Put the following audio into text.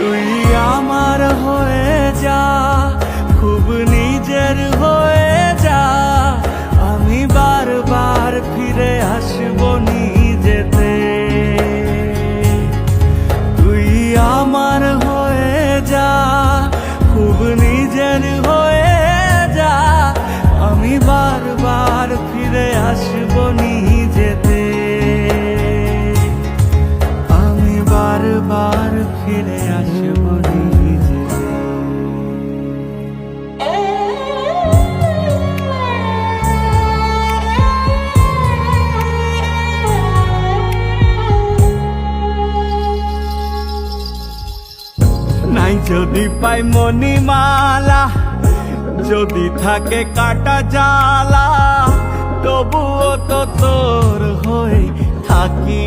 তুই আমার হয়ে যা, খুব নিজের হয়ে যা, আমি বারবার ফিরে আসবো নিজেতে। তুই আমার হয়ে যা, খুব নিজের হয়ে যা, আমি বারবার ফিরে আসবো নিজেতে। আমি বারবার ফিরে আসবো নিজেতে। নাই যদি পাই মণিমালা, যদি থাকে কাটা জ্বালা, তবুও তো তোর হয়ে থাকি।